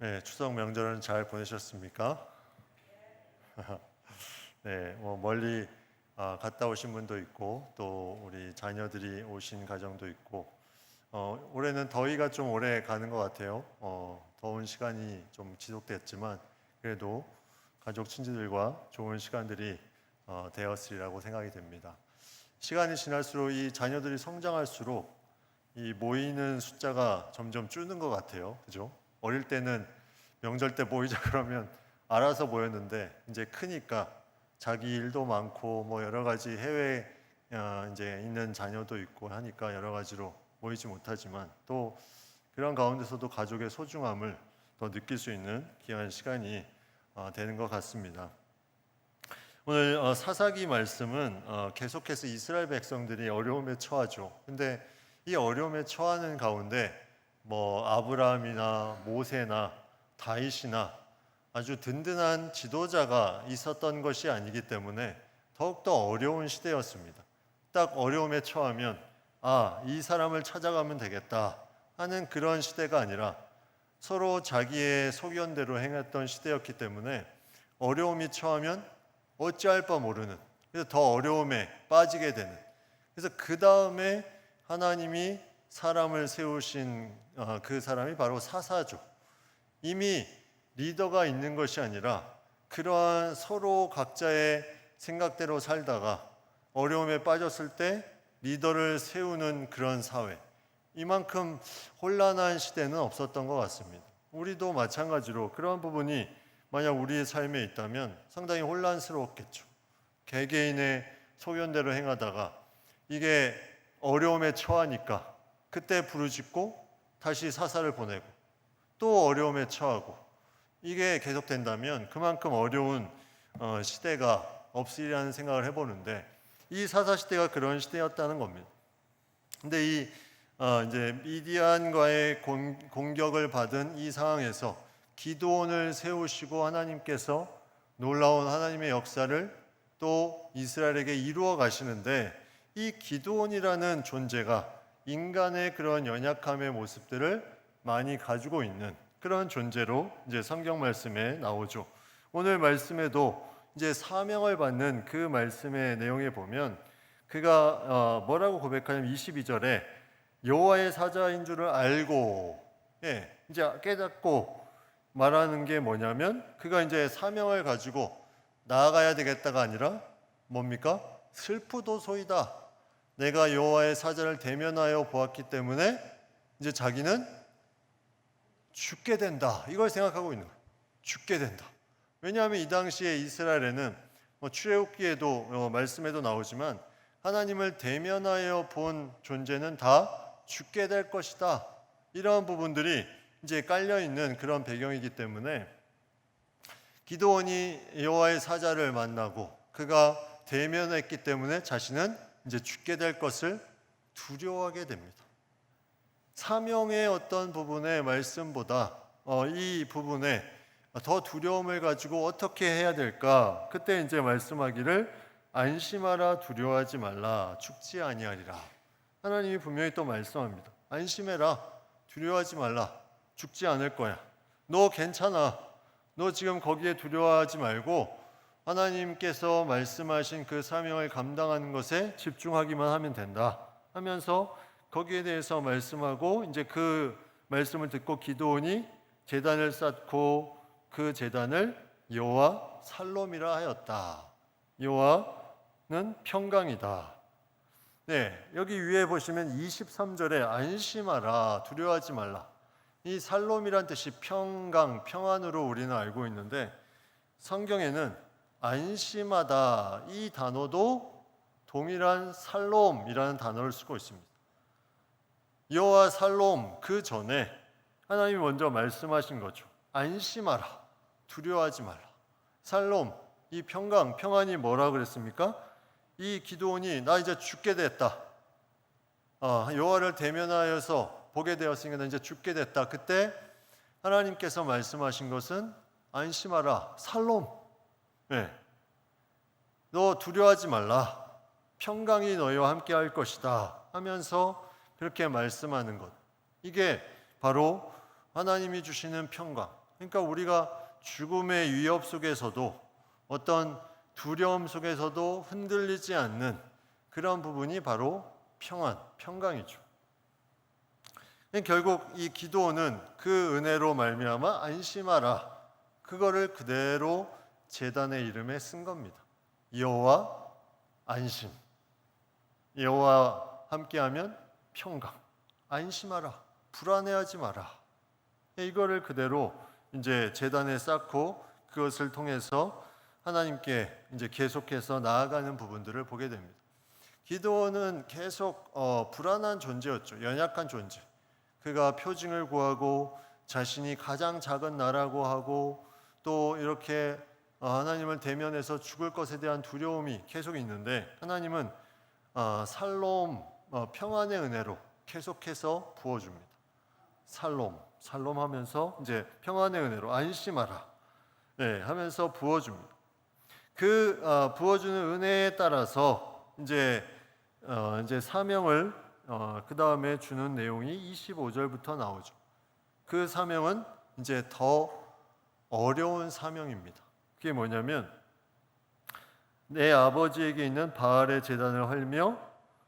네, 추석 명절은 잘 보내셨습니까? 네, 멀리 갔다 오신 분도 있고 또 우리 자녀들이 오신 가정도 있고 올해는 더위가 좀 오래 가는 것 같아요. 더운 시간이 좀 지속됐지만 그래도 가족 친지들과 좋은 시간들이 되었으리라고 생각이 됩니다. 시간이 지날수록 이 자녀들이 성장할수록 이 모이는 숫자가 점점 줄는 것 같아요. 그죠? 어릴 때는 명절 때 모이자 그러면 알아서 모였는데 이제 크니까 자기 일도 많고 뭐 여러 가지 해외 이제 있는 자녀도 있고 하니까 여러 가지로 모이지 못하지만 또 그런 가운데서도 가족의 소중함을 더 느낄 수 있는 귀한 시간이 되는 것 같습니다. 오늘 사사기 말씀은 계속해서 이스라엘 백성들이 어려움에 처하죠. 근데 이 어려움에 처하는 가운데 뭐 아브라함이나 모세나 다윗이나 아주 든든한 지도자가 있었던 것이 아니기 때문에 더욱더 어려운 시대였습니다. 딱 어려움에 처하면 이 사람을 찾아가면 되겠다 하는 그런 시대가 아니라 서로 자기의 소견대로 행했던 시대였기 때문에 어려움이 처하면 어찌할 바 모르는, 그래서 더 어려움에 빠지게 되는, 그래서 그 다음에 하나님이 사람을 세우신 그 사람이 바로 사사죠. 이미 리더가 있는 것이 아니라 그러한 서로 각자의 생각대로 살다가 어려움에 빠졌을 때 리더를 세우는 그런 사회, 이만큼 혼란한 시대는 없었던 것 같습니다. 우리도 마찬가지로 그러한 부분이 만약 우리의 삶에 있다면 상당히 혼란스러웠겠죠. 개개인의 소견대로 행하다가 이게 어려움에 처하니까 그때 부르짖고 다시 사사를 보내고 또 어려움에 처하고 이게 계속된다면 그만큼 어려운 시대가 없으리라는 생각을 해보는데 이 사사 시대가 그런 시대였다는 겁니다. 근데 이제 미디안과의 공격을 받은 이 상황에서 기드온을 세우시고 하나님께서 놀라운 하나님의 역사를 또 이스라엘에게 이루어 가시는데 이 기드온이라는 존재가 인간의 그런 연약함의 모습들을 많이 가지고 있는 그런 존재로 이제 성경 말씀에 나오죠. 오늘 말씀에도 이제 사명을 받는 그 말씀의 내용에 보면 그가 뭐라고 고백하냐면 22절에 여호와의 사자인 줄을 알고 이제 깨닫고 말하는 게 뭐냐면 그가 이제 사명을 가지고 나아가야 되겠다가 아니라 뭡니까? 슬프도소이다. 내가 여호와의 사자를 대면하여 보았기 때문에 이제 자기는 죽게 된다. 이걸 생각하고 있는 거예요. 죽게 된다. 왜냐하면 이 당시에 이스라엘에는 출애굽기에도 말씀에도 나오지만 하나님을 대면하여 본 존재는 다 죽게 될 것이다. 이러한 부분들이 이제 깔려 있는 그런 배경이기 때문에 기드온이 여호와의 사자를 만나고 그가 대면했기 때문에 자신은 이제 죽게 될 것을 두려워하게 됩니다. 사명의 어떤 부분의 말씀보다 이 부분에 더 두려움을 가지고 어떻게 해야 될까? 그때 이제 말씀하기를 안심하라 두려워하지 말라 죽지 아니하리라. 하나님이 분명히 또 말씀합니다. 안심해라 두려워하지 말라 죽지 않을 거야. 너 괜찮아. 너 지금 거기에 두려워하지 말고 하나님께서 말씀하신 그 사명을 감당하는 것에 집중하기만 하면 된다 하면서 거기에 대해서 말씀하고 이제 그 말씀을 듣고 기드온이 제단을 쌓고 그 제단을 여호와 살롬이라 하였다. 여호와는 평강이다. 네, 여기 위에 보시면 23절에 안심하라 두려워하지 말라. 이 살롬이란 뜻이 평강, 평안으로 우리는 알고 있는데 성경에는 안심하다 이 단어도 동일한 살롬이라는 단어를 쓰고 있습니다. 여호와 살롬 그 전에 하나님이 먼저 말씀하신 거죠. 안심하라 두려워하지 말라. 살롬 이 평강, 평안이 뭐라 그랬습니까? 이 기드온이 나 이제 죽게 됐다. 여호와를 대면하여서 보게 되었으니까 나 이제 죽게 됐다. 그때 하나님께서 말씀하신 것은 안심하라. 살롬. 네. 너 두려워하지 말라. 평강이 너희와 함께 할 것이다. 하면서 그렇게 말씀하는 것. 이게 바로 하나님이 주시는 평강. 그러니까 우리가 죽음의 위협 속에서도 어떤 두려움 속에서도 흔들리지 않는 그런 부분이 바로 평안, 평강이죠. 결국 이 기도는 그 은혜로 말미암아 안심하라, 그거를 그대로 제단의 이름에 쓴 겁니다. 여호와 안심, 여호와 함께하면 평강, 안심하라, 불안해하지 마라. 이거를 그대로 이제 제단에 쌓고 그것을 통해서 하나님께 이제 계속해서 나아가는 부분들을 보게 됩니다. 기도는 계속 불안한 존재였죠. 연약한 존재. 그가 표징을 구하고 자신이 가장 작은 나라고 하고 또 이렇게 하나님을 대면해서 죽을 것에 대한 두려움이 계속 있는데 하나님은 살롬, 평안의 은혜로 계속해서 부어줍니다. 살롬 하면서 이제 평안의 은혜로 안심하라, 네, 하면서 부어줍니다. 그 부어주는 은혜에 따라서 이제 사명을 그 다음에 주는 내용이 25절부터 나오죠. 그 사명은 이제 더 어려운 사명입니다. 그게 뭐냐면 내 아버지에게 있는 바알의 제단을 헐며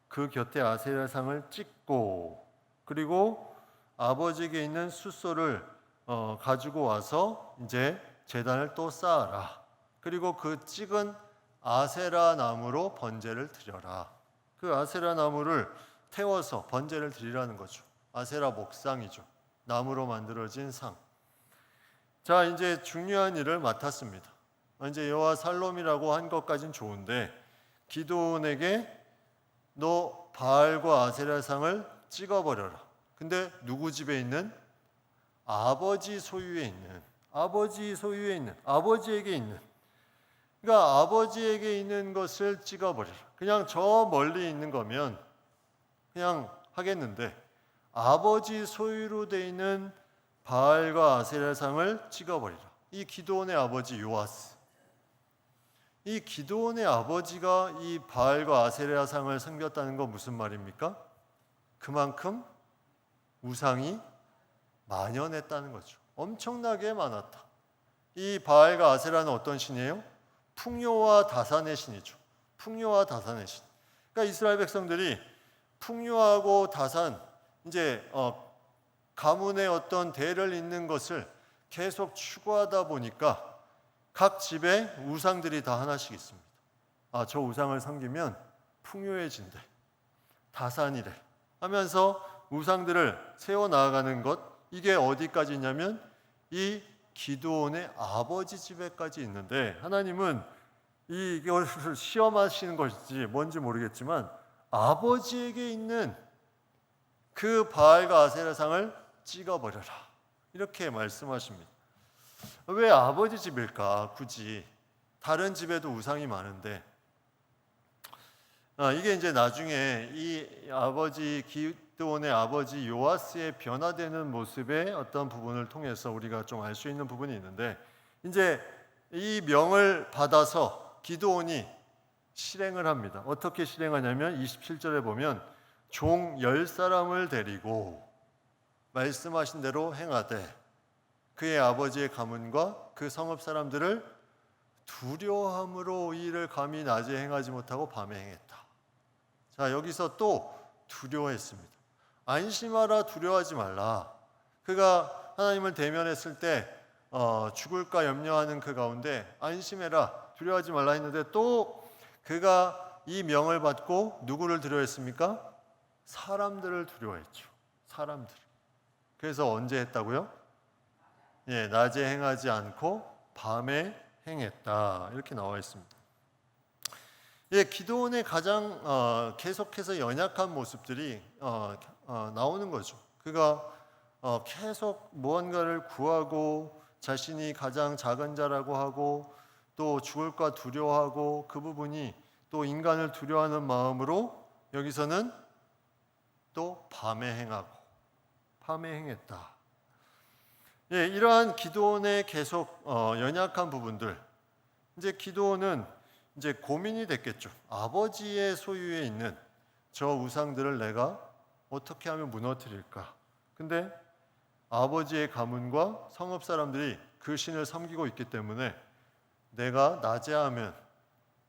그 곁에 아세라상을 찍고 그리고 아버지에게 있는 숫소를 가지고 와서 이제 제단을 또 쌓아라. 그리고 그 찍은 아세라 나무로 번제를 드려라. 그 아세라 나무를 태워서 번제를 드리라는 거죠. 아세라 목상이죠. 나무로 만들어진 상. 자, 이제 중요한 일을 맡았습니다. 이제 여호와 살롬이라고 한 것까진 좋은데 기드온에게 너 바알과 아세라 상을 찍어버려라. 근데 누구 집에 있는? 아버지 소유에 있는, 아버지에게 있는. 그러니까 아버지에게 있는 것을 찍어버려라. 그냥 저 멀리 있는 거면 그냥 하겠는데 아버지 소유로 돼 있는 바알과 아세라상을 찍어버리라. 이 기드온의 아버지 요아스, 이 기드온의 아버지가 이 바알과 아세라상을 섬겼다는 건 무슨 말입니까? 그만큼 우상이 만연했다는 거죠. 엄청나게 많았다. 이 바알과 아세라는 어떤 신이에요? 풍요와 다산의 신이죠. 풍요와 다산의 신. 그러니까 이스라엘 백성들이 풍요하고 다산, 이제 가문의 어떤 대를 잇는 것을 계속 추구하다 보니까 각 집에 우상들이 다 하나씩 있습니다. 저 우상을 섬기면 풍요해진대, 다산이래 하면서 우상들을 세워 나아가는 것, 이게 어디까지 있냐면 이 기드온의 아버지 집에까지 있는데 하나님은 이것을 시험하시는 것인지 뭔지 모르겠지만 아버지에게 있는 그 바알과 아세라상을 찍어버려라, 이렇게 말씀하십니다. 왜 아버지 집일까? 굳이 다른 집에도 우상이 많은데 이게 이제 나중에 이 아버지 기드온의 아버지 요아스의 변화되는 모습의 어떤 부분을 통해서 우리가 좀 알 수 있는 부분이 있는데 이제 이 명을 받아서 기드온이 실행을 합니다. 어떻게 실행하냐면 27절에 보면 종 10사람을 데리고 말씀하신 대로 행하되 그의 아버지의 가문과 그 성읍 사람들을 두려워함으로 이 일을 감히 낮에 행하지 못하고 밤에 행했다. 자, 여기서 또 두려워했습니다. 안심하라, 두려워하지 말라. 그가 하나님을 대면했을 때 죽을까 염려하는 그 가운데 안심해라, 두려워하지 말라 했는데 또 그가 이 명을 받고 누구를 두려워했습니까? 사람들을 두려워했죠. 사람들. 그래서 언제 했다고요? 예, 낮에 행하지 않고 밤에 행했다. 이렇게 나와 있습니다. 예, 기드온의 가장 계속해서 연약한 모습들이 나오는 거죠. 그가 계속 무언가를 구하고 자신이 가장 작은 자라고 하고 또 죽을까 두려워하고 그 부분이 또 인간을 두려워하는 마음으로 여기서는 또 밤에 행했다. 예, 이러한 기드온의 계속 연약한 부분들, 이제 기드온은 이제 고민이 됐겠죠. 아버지의 소유에 있는 저 우상들을 내가 어떻게 하면 무너뜨릴까? 근데 아버지의 가문과 성읍 사람들이 그 신을 섬기고 있기 때문에 내가 낮에 하면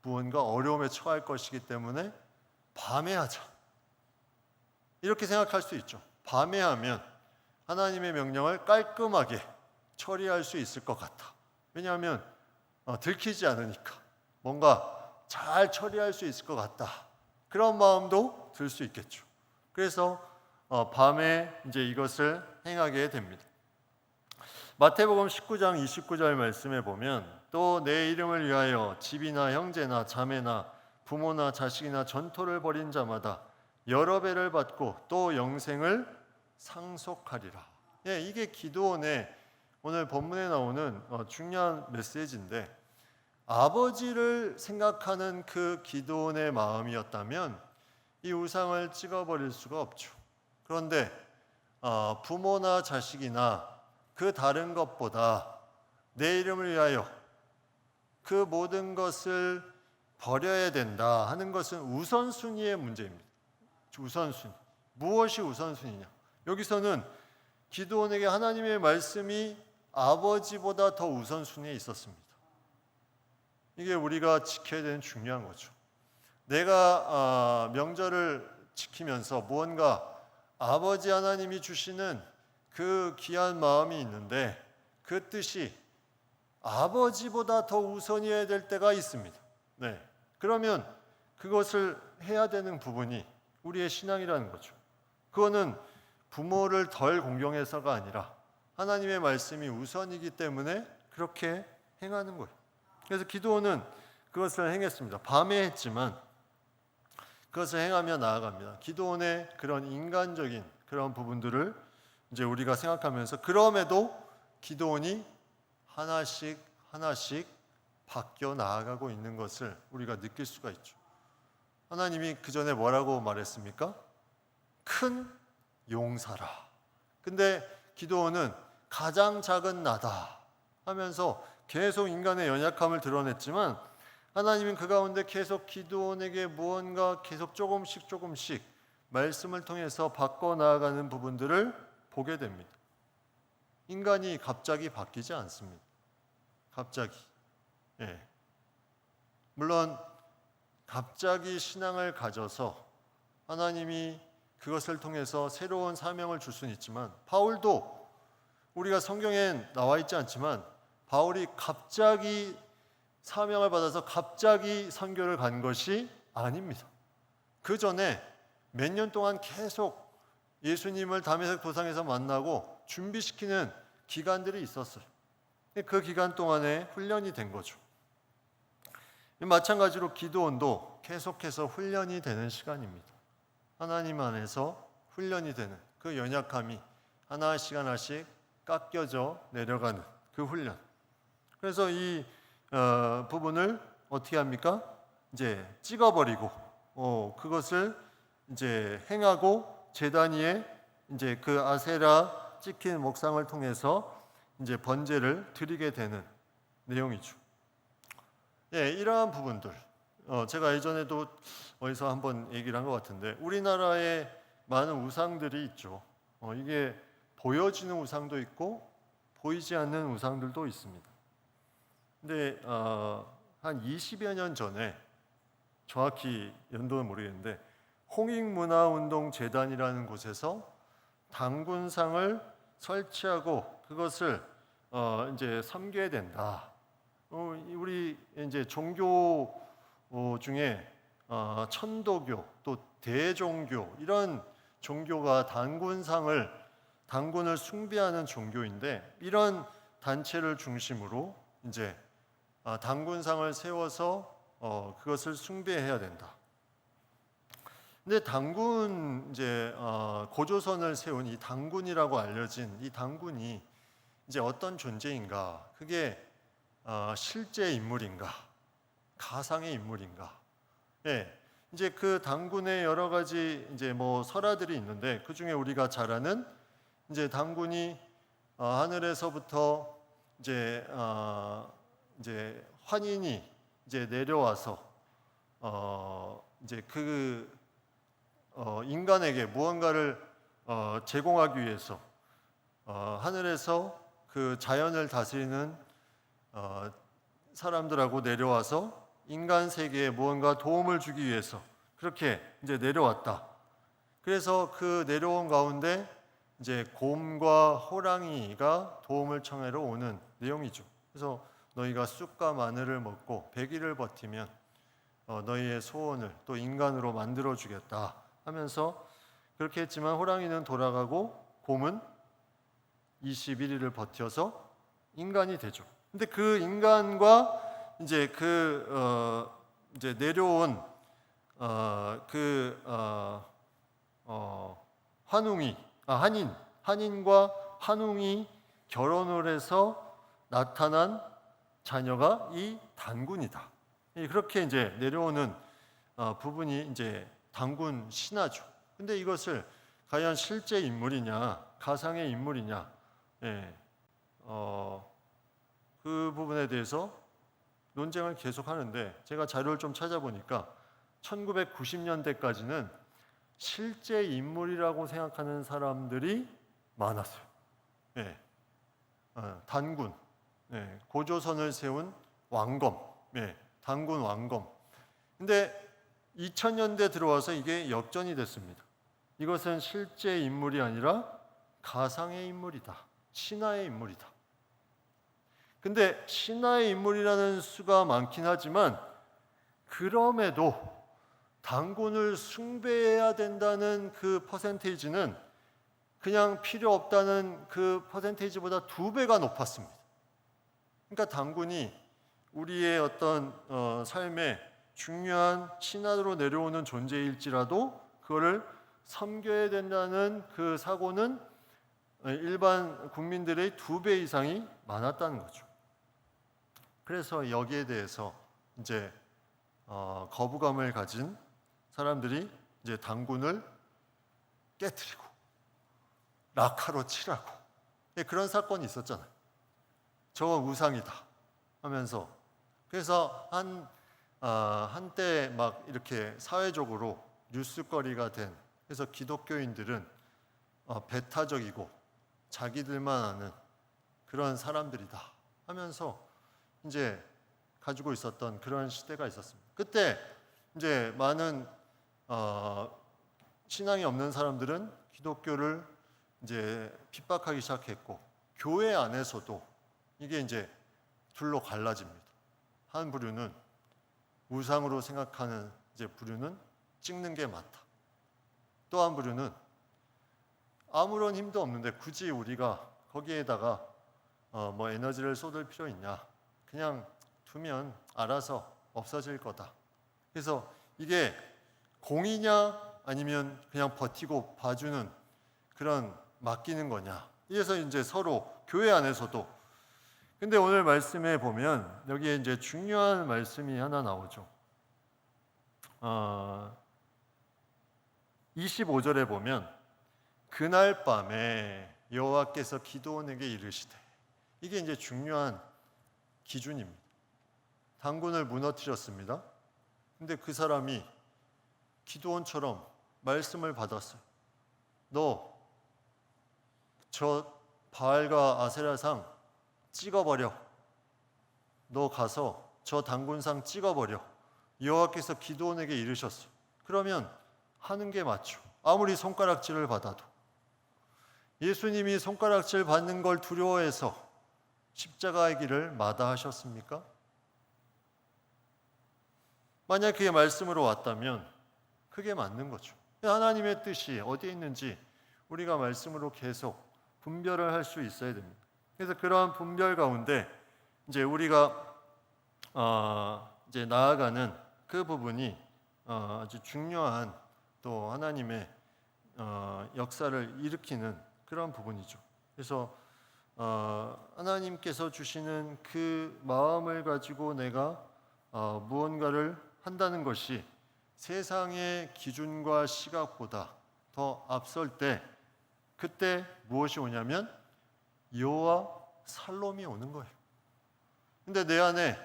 무언가 어려움에 처할 것이기 때문에 밤에 하자. 이렇게 생각할 수 있죠. 밤에 하면 하나님의 명령을 깔끔하게 처리할 수 있을 것 같아. 왜냐하면 들키지 않으니까 뭔가 잘 처리할 수 있을 것 같다. 그런 마음도 들 수 있겠죠. 그래서 밤에 이제 이것을 행하게 됩니다. 마태복음 19장 29절 말씀에 보면 또 내 이름을 위하여 집이나 형제나 자매나 부모나 자식이나 전토를 벌인 자마다 여러 배를 받고 또 영생을 상속하리라. 예, 이게 기도원의 오늘 본문에 나오는 중요한 메시지인데, 아버지를 생각하는 그 기도원의 마음이었다면 이 우상을 찍어버릴 수가 없죠. 그런데 부모나 자식이나 그 다른 것보다 내 이름을 위하여 그 모든 것을 버려야 된다 하는 것은 우선순위의 문제입니다. 우선순위. 무엇이 우선순위냐? 여기서는 기드온에게 하나님의 말씀이 아버지보다 더 우선순위에 있었습니다. 이게 우리가 지켜야 되는 중요한 거죠. 내가 명절을 지키면서 무언가 아버지 하나님이 주시는 그 귀한 마음이 있는데 그 뜻이 아버지보다 더 우선이어야 될 때가 있습니다. 네. 그러면 그것을 해야 되는 부분이 우리의 신앙이라는 거죠. 그거는 부모를 덜 공경해서가 아니라 하나님의 말씀이 우선이기 때문에 그렇게 행하는 거예요. 그래서 기드온은 그것을 행했습니다. 밤에 했지만 그것을 행하며 나아갑니다. 기드온의 그런 인간적인 그런 부분들을 이제 우리가 생각하면서 그럼에도 기드온이 하나씩 하나씩 바뀌어 나아가고 있는 것을 우리가 느낄 수가 있죠. 하나님이 그 전에 뭐라고 말했습니까? 큰 용사라. 근데 기드온은 가장 작은 나다 하면서 계속 인간의 연약함을 드러냈지만 하나님은 그 가운데 계속 기드온에게 무언가 계속 조금씩 말씀을 통해서 바꿔 나아가는 부분들을 보게 됩니다. 인간이 갑자기 바뀌지 않습니다. 갑자기. 예. 물론 갑자기 신앙을 가져서 하나님이 그것을 통해서 새로운 사명을 줄 수는 있지만 바울도 우리가 성경엔 나와 있지 않지만 바울이 갑자기 사명을 받아서 갑자기 선교를 간 것이 아닙니다. 그 전에 몇 년 동안 계속 예수님을 다메섹 도상에서 만나고 준비시키는 기간들이 있었어요. 그 기간 동안에 훈련이 된 거죠. 마찬가지로 기드온도 계속해서 훈련이 되는 시간입니다. 하나님 안에서 훈련이 되는 그 연약함이 하나씩 하나씩 깎여져 내려가는 그 훈련. 그래서 이 부분을 어떻게 합니까? 이제 찍어버리고 그것을 이제 행하고 제단 위에 이제 그 아세라 찍힌 목상을 통해서 이제 번제를 드리게 되는 내용이죠. 예, 이러한 부분들 제가 예전에도 어디서 한번 얘기를 한 것 같은데 우리나라에 많은 우상들이 있죠. 이게 보여지는 우상도 있고 보이지 않는 우상들도 있습니다. 근데 한 20여 년 전에 정확히 연도는 모르겠는데 홍익문화운동재단이라는 곳에서 단군상을 설치하고 그것을 이제 섬겨야 된다. 우리 이제 종교 중에 천도교 또 대종교 이런 종교가 단군을 숭배하는 종교인데 이런 단체를 중심으로 이제 단군상을 세워서 그것을 숭배해야 된다. 근데 단군 이제 고조선을 세운 이 단군이라고 알려진 이 단군이 이제 어떤 존재인가? 그게 실제 인물인가? 가상의 인물인가? 예. 이제 그 단군의 여러 가지 이제 뭐 설화들이 있는데 그 중에 우리가 잘 아는 이제 단군이 하늘에서부터 이제 환인이 이제 내려와서 이제 인간에게 무언가를 제공하기 위해서 하늘에서 그 자연을 다스리는 사람들하고 내려와서 인간 세계에 무언가 도움을 주기 위해서 그렇게 이제 내려왔다. 그래서 그 내려온 가운데 이제 곰과 호랑이가 도움을 청하러 오는 내용이죠. 그래서 너희가 쑥과 마늘을 먹고 100일을 버티면 너희의 소원을 또 인간으로 만들어 주겠다 하면서 그렇게 했지만 호랑이는 돌아가고 곰은 21일을 버텨서 인간이 되죠. 근데 그 인간과 이제 이제 내려온 한인과 한웅이 결혼을 해서 나타난 자녀가 이 단군이다. 그렇게 이제 내려오는 부분이 이제 단군 신화죠. 근데 이것을 과연 실제 인물이냐, 가상의 인물이냐, 그 부분에 대해서 논쟁을 계속 하는데 제가 자료를 좀 찾아보니까 1990년대까지는 실제 인물이라고 생각하는 사람들이 많았어요. 단군, 고조선을 세운 왕검, 단군 왕검. 근데 2000년대 들어와서 이게 역전이 됐습니다. 이것은 실제 인물이 아니라 가상의 인물이다. 신화의 인물이다. 근데 신화의 인물이라는 수가 많긴 하지만 그럼에도 단군을 숭배해야 된다는 그 퍼센테이지는 그냥 필요 없다는 그 퍼센테이지보다 2배가 높았습니다. 그러니까 단군이 우리의 어떤 삶에 중요한 신화로 내려오는 존재일지라도 그거를 섬겨야 된다는 그 사고는 일반 국민들의 2배 이상이 많았다는 거죠. 그래서 여기에 대해서 이제 거부감을 가진 사람들이 이제 단군을 깨트리고 낙하로 칠하고 그런 사건이 있었잖아요. 저거 우상이다 하면서 그래서 한때 막 이렇게 사회적으로 뉴스거리가 된 그래서 기독교인들은 배타적이고 자기들만 아는 그런 사람들이다 하면서 이제 가지고 있었던 그런 시대가 있었습니다. 그때 이제 많은 신앙이 없는 사람들은 기독교를 이제 핍박하기 시작했고 교회 안에서도 이게 이제 둘로 갈라집니다. 한 부류는 우상으로 생각하는 이제 부류는 찍는 게 맞다. 또 한 부류는 아무런 힘도 없는데 굳이 우리가 거기에다가 뭐 에너지를 쏟을 필요 있냐? 그냥 두면 알아서 없어질 거다. 그래서 이게 공이냐 아니면 그냥 버티고 봐주는 그런 맡기는 거냐? 이래서 이제 서로 교회 안에서도 근데 오늘 말씀에 보면 여기에 이제 중요한 말씀이 하나 나오죠. 25절에 보면 그날 밤에 여호와께서 기드온에게 이르시되 이게 이제 중요한 기준입니다. 단군을 무너뜨렸습니다. 근데 그 사람이 기드온처럼 말씀을 받았어요. 너 저 바알과 아세라상 찍어버려. 너 가서 저 단군상 찍어버려. 여호와께서 기드온에게 이르셨어. 그러면 하는 게 맞죠. 아무리 손가락질을 받아도. 예수님이 손가락질 받는 걸 두려워해서 십자가의 길을 마다하셨습니까? 만약 그게 말씀으로 왔다면 그게 맞는 거죠. 하나님의 뜻이 어디에 있는지 우리가 말씀으로 계속 분별을 할 수 있어야 됩니다. 그래서 그러한 분별 가운데 이제 우리가 이제 나아가는 그 부분이 아주 중요한 또 하나님의 역사를 일으키는 그런 부분이죠. 그래서 하나님께서 주시는 그 마음을 가지고 내가 무언가를 한다는 것이 세상의 기준과 시각보다 더 앞설 때 그때 무엇이 오냐면 여호와 살롬이 오는 거예요. 근데 내 안에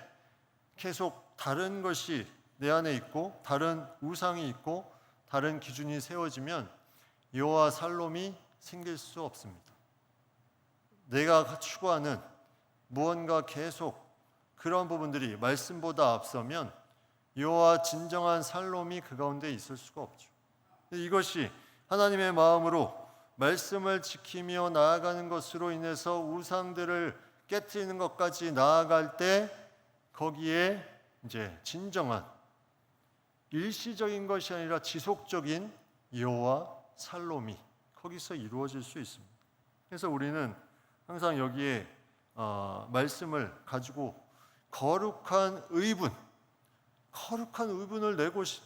계속 다른 것이 내 안에 있고 다른 우상이 있고 다른 기준이 세워지면 여호와 살롬이 생길 수 없습니다. 내가 추구하는 무언가 계속 그런 부분들이 말씀보다 앞서면 여호와 진정한 살롬이 그 가운데 있을 수가 없죠. 이것이 하나님의 마음으로 말씀을 지키며 나아가는 것으로 인해서 우상들을 깨뜨리는 것까지 나아갈 때 거기에 이제 진정한 일시적인 것이 아니라 지속적인 여호와 살롬이 거기서 이루어질 수 있습니다. 그래서 우리는 항상 여기에 말씀을 가지고 거룩한 의분을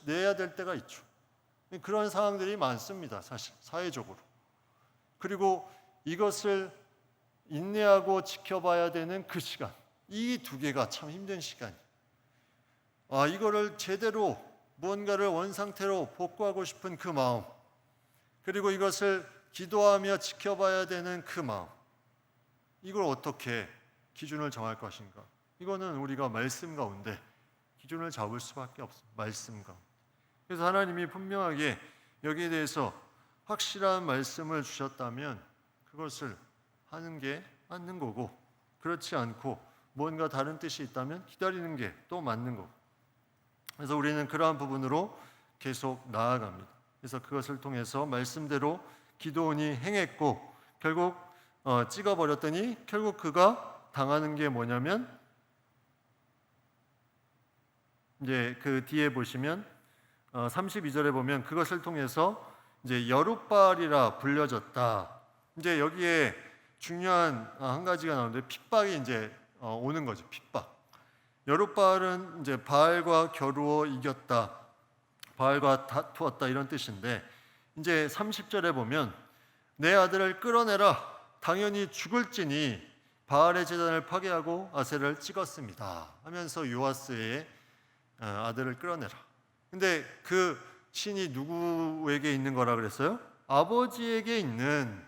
내야 될 때가 있죠. 그런 상황들이 많습니다. 사실 사회적으로. 그리고 이것을 인내하고 지켜봐야 되는 그 시간, 이 두 개가 참 힘든 시간이에요. 이거를 제대로 무언가를 원상태로 복구하고 싶은 그 마음, 그리고 이것을 기도하며 지켜봐야 되는 그 마음, 이걸 어떻게 기준을 정할 것인가? 이거는 우리가 말씀 가운데 기준을 잡을 수밖에 없습니다. 말씀 가운데. 그래서 하나님이 분명하게 여기에 대해서 확실한 말씀을 주셨다면 그것을 하는 게 맞는 거고, 그렇지 않고 뭔가 다른 뜻이 있다면 기다리는 게 또 맞는 거고. 그래서 우리는 그러한 부분으로 계속 나아갑니다. 그래서 그것을 통해서 말씀대로 기드온이 행했고 결국 찍어버렸더니 결국 그가 당하는 게 뭐냐면 이제 그 뒤에 보시면 32절에 보면 그것을 통해서 이제 여룻바알이라 불려졌다. 이제 여기에 중요한 한 가지가 나오는데 핍박이 이제 오는 거죠. 핍박. 여룻바알은 이제 바알과 겨루어 이겼다, 바알과 다투었다 이런 뜻인데 이제 30절에 보면 내 아들을 끌어내라 당연히 죽을지니 바알의 제단을 파괴하고 아세를 찍었습니다 하면서 요아스의 아들을 끌어내라. 근데 그 신이 누구에게 있는 거라 그랬어요? 아버지에게 있는,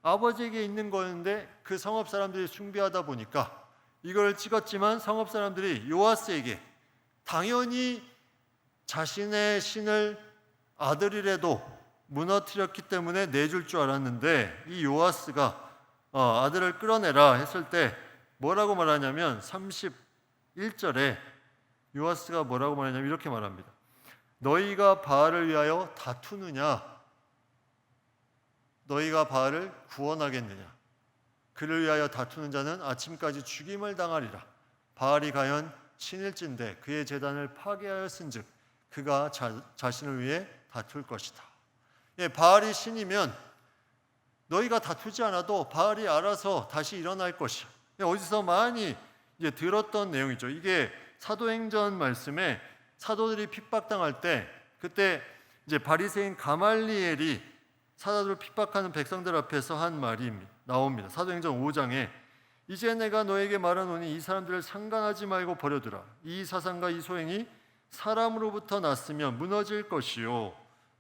아버지에게 있는 거였는데 그 성읍 사람들이 숭배하다 보니까 이걸 찍었지만 성읍 사람들이 요아스에게 당연히 자신의 신을 아들이라도 무너뜨렸기 때문에 내줄 줄 알았는데 이 요아스가 아들을 끌어내라 했을 때 뭐라고 말하냐면 31절에 요아스가 뭐라고 말하냐면 이렇게 말합니다. 너희가 바알을 위하여 다투느냐? 너희가 바알을 구원하겠느냐? 그를 위하여 다투는 자는 아침까지 죽임을 당하리라. 바알이 과연 신일진데 그의 제단을 파괴하였은즉 그가 자신을 위해 다툴 것이다. 바알이 신이면 너희가 다투지 않아도 바알이 알아서 다시 일어날 것이야. 어디서 많이 이제 들었던 내용이죠. 이게 사도행전 말씀에 사도들이 핍박당할 때 그때 이제 바리새인 가말리엘이 사도들을 핍박하는 백성들 앞에서 한 말이 나옵니다. 사도행전 5장에 이제 내가 너에게 말하노니 이 사람들을 상관하지 말고 버려두라. 이 사상과 이 소행이 사람으로부터 났으면 무너질 것이요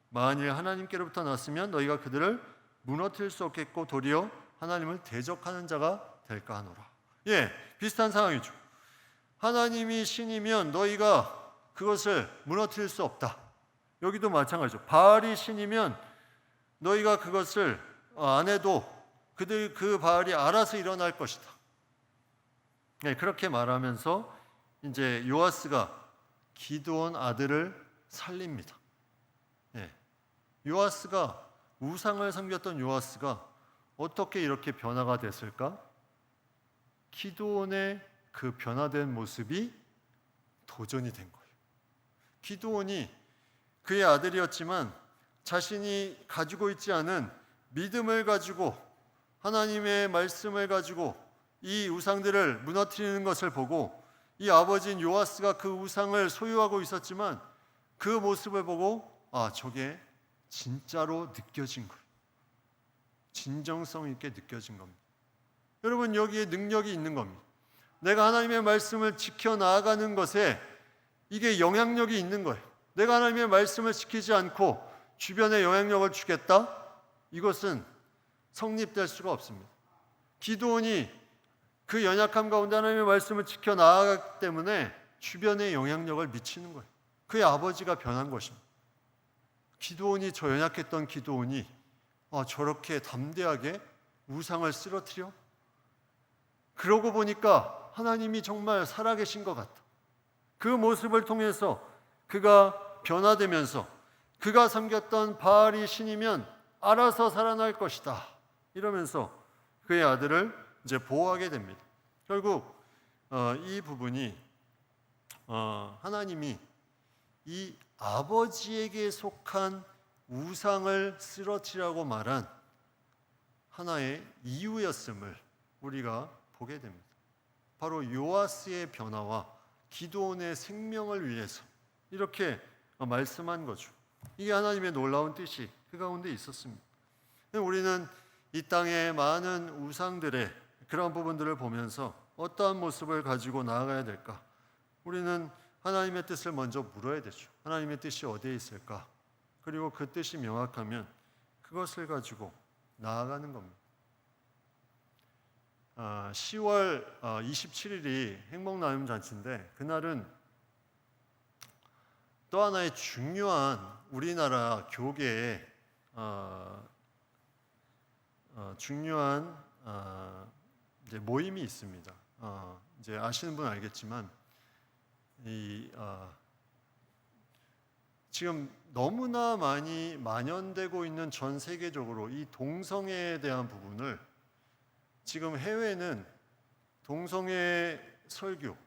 만일 하나님께로부터 났으면 너희가 그들을 무너뜨릴 수 없겠고 도리어 하나님을 대적하는 자가 될까 하노라. 비슷한 상황이죠. 하나님이 신이면 너희가 그것을 무너뜨릴 수 없다. 여기도 마찬가지죠. 바알이 신이면 너희가 그것을 안 해도 그 바알이 알아서 일어날 것이다. 그렇게 말하면서 이제 요아스가 기드온 아들을 살립니다. 요아스가 우상을 섬겼던 요아스가 어떻게 이렇게 변화가 됐을까? 기드온의 그 변화된 모습이 도전이 된 거예요. 기드온이 그의 아들이었지만 자신이 가지고 있지 않은 믿음을 가지고 하나님의 말씀을 가지고 이 우상들을 무너뜨리는 것을 보고 이 아버지인 요아스가 그 우상을 소유하고 있었지만 그 모습을 보고 저게 진짜로 느껴진 거예요. 진정성 있게 느껴진 겁니다. 여러분 여기에 능력이 있는 겁니다. 내가 하나님의 말씀을 지켜나가는 것에 이게 영향력이 있는 거예요. 내가 하나님의 말씀을 지키지 않고 주변에 영향력을 주겠다? 이것은 성립될 수가 없습니다. 기드온이 그 연약함 가운데 하나님의 말씀을 지켜나가기 때문에 주변에 영향력을 미치는 거예요. 그의 아버지가 변한 것입니다. 기드온이 저 연약했던 기드온이 저렇게 담대하게 우상을 쓰러뜨려? 그러고 보니까 하나님이 정말 살아계신 것 같다. 그 모습을 통해서 그가 변화되면서 그가 섬겼던 바알이 신이면 알아서 살아날 것이다. 이러면서 그의 아들을 이제 보호하게 됩니다. 결국 이 부분이 하나님이 이 아버지에게 속한 우상을 쓰러뜨리라고 말한 하나의 이유였음을 우리가 보게 됩니다. 바로 요아스의 변화와 기드온의 생명을 위해서 이렇게 말씀한 거죠. 이게 하나님의 놀라운 뜻이 그 가운데 있었습니다. 우리는 이 땅의 많은 우상들의 그런 부분들을 보면서 어떠한 모습을 가지고 나아가야 될까? 우리는 하나님의 뜻을 먼저 물어야 되죠. 하나님의 뜻이 어디에 있을까? 그리고 그 뜻이 명확하면 그것을 가지고 나아가는 겁니다. 10월 27일이 행복나눔잔치인데 그날은 또 하나의 중요한 우리나라 교계의 중요한 이제 모임이 있습니다. 이제 아시는 분 알겠지만 지금 너무나 많이 만연되고 있는 전 세계적으로 이 동성애에 대한 부분을 지금 해외는 동성애 설교,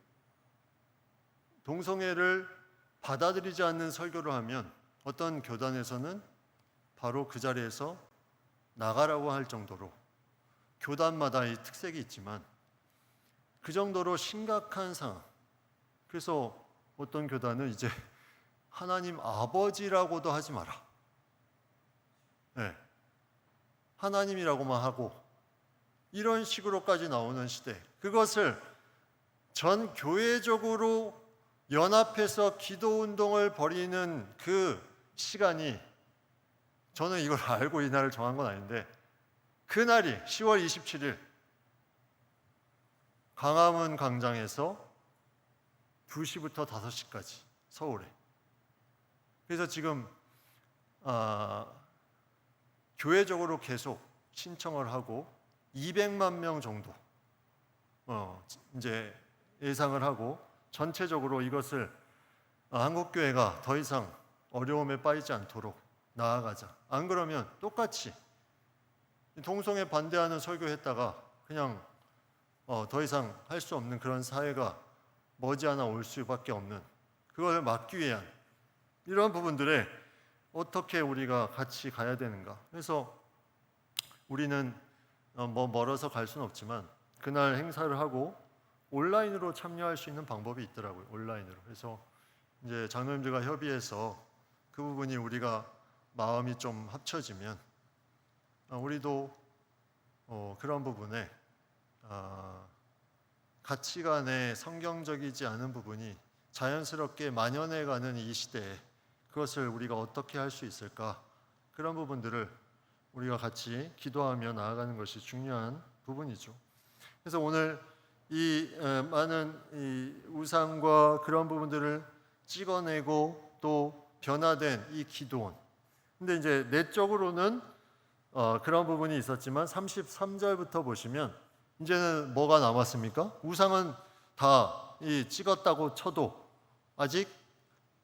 동성애를 받아들이지 않는 설교를 하면 어떤 교단에서는 바로 그 자리에서 나가라고 할 정도로 교단마다 이 특색이 있지만 그 정도로 심각한 상황. 그래서 어떤 교단은 이제 하나님 아버지라고도 하지 마라. 네. 하나님이라고만 하고 이런 식으로까지 나오는 시대. 그것을 전 교회적으로 연합해서 기도 운동을 벌이는 그 시간이 저는 이걸 알고 이 날을 정한 건 아닌데 그날이 10월 27일 광화문 광장에서 2시부터 5시까지 서울에. 그래서 지금 교회적으로 계속 신청을 하고 200만 명 정도 이제 예상을 하고 전체적으로 이것을 한국교회가 더 이상 어려움에 빠지지 않도록 나아가자. 안 그러면 똑같이 동성애 반대하는 설교했다가 그냥 더 이상 할 수 없는 그런 사회가 머지않아 올 수밖에 없는 그걸 막기 위한 이런 부분들에 어떻게 우리가 같이 가야 되는가. 그래서 우리는 멀어서 갈 수는 없지만 그날 행사를 하고 온라인으로 참여할 수 있는 방법이 있더라고요. 온라인으로. 그래서 이제 장로님들과 협의해서 그 부분이 우리가 마음이 좀 합쳐지면 우리도 그런 부분에 가치관에 성경적이지 않은 부분이 자연스럽게 만연해가는 이 시대에 그것을 우리가 어떻게 할 수 있을까? 그런 부분들을 우리가 같이 기도하며 나아가는 것이 중요한 부분이죠. 그래서 오늘 이 많은 이 우상과 그런 부분들을 찍어내고 또 변화된 이 기도원. 근데 이제 내적으로는 그런 부분이 있었지만 33절부터 보시면 이제는 뭐가 남았습니까? 우상은 다 이 찍었다고 쳐도 아직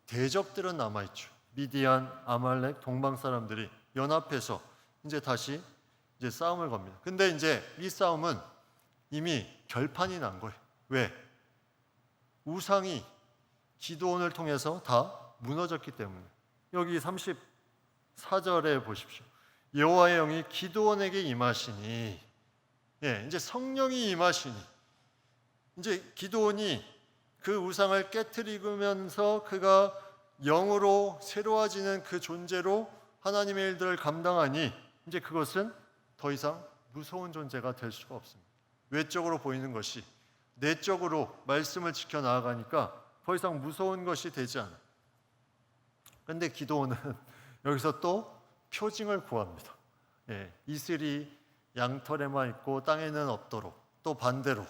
대적들은 남아있죠. 미디안, 아말렉, 동방 사람들이 연합해서 이제 다시 이제 싸움을 겁니다. 근데 이제 이 싸움은 이미 결판이 난 거예요. 왜? 우상이 기드온을 통해서 다 무너졌기 때문에. 여기 34절에 보십시오. 여호와의 영이 기드온에게 임하시니, 이제 성령이 임하시니, 이제 기드온이 그 우상을 깨트리면서 그가 영으로 새로워지는 그 존재로 하나님의 일들을 감당하니 이제 그것은 더 이상 무서운 존재가 될 수가 없습니다. 외적으로 보이는 것이 내적으로 말씀을 지켜 나아가니까 더 이상 무서운 것이 되지 않아요. 그런데 기드온은 여기서 또 표징을 구합니다. 이슬이 양털에만 있고 땅에는 없도록, 또 반대로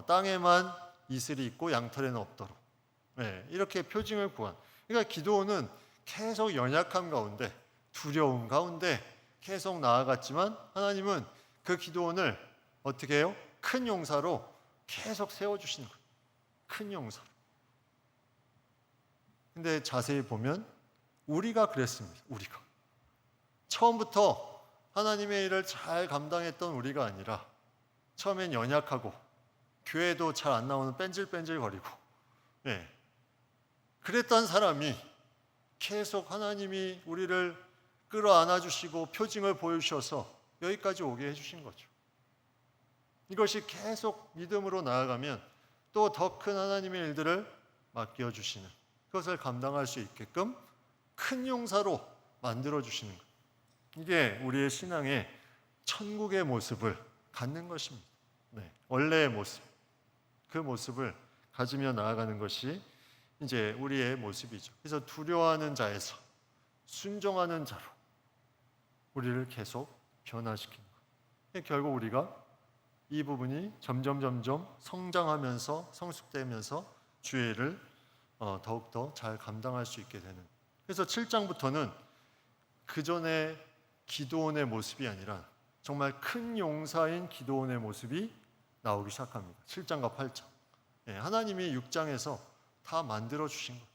땅에만 이슬이 있고 양털에는 없도록 이렇게 표징을 구한. 그러니까 기드온은 계속 연약함 가운데 두려움 가운데 계속 나아갔지만 하나님은 그 기도원을 어떻게 해요? 큰 용사로 계속 세워주시는 거예요. 큰 용사로. 근데 자세히 보면 우리가 그랬습니다. 우리가. 처음부터 하나님의 일을 잘 감당했던 우리가 아니라 처음엔 연약하고 교회도 잘 안 나오는 뺀질뺀질거리고 그랬던 사람이 계속 하나님이 우리를 끌어안아 주시고 표징을 보여주셔서 여기까지 오게 해주신 거죠. 이것이 계속 믿음으로 나아가면 또 더 큰 하나님의 일들을 맡겨주시는, 그것을 감당할 수 있게끔 큰 용사로 만들어주시는 것. 이게 우리의 신앙의 천국의 모습을 갖는 것입니다. 원래의 모습, 그 모습을 가지며 나아가는 것이 이제 우리의 모습이죠. 그래서 두려워하는 자에서 순종하는 자로 우리를 계속 변화시키는 것. 결국 우리가 이 부분이 점점 성장하면서 성숙되면서 주의 일을 더욱더 잘 감당할 수 있게 되는. 그래서 7장부터는 그 전에 기도원의 모습이 아니라 정말 큰 용사인 기도원의 모습이 나오기 시작합니다. 7장과 8장. 하나님이 6장에서 다 만들어 주신 것.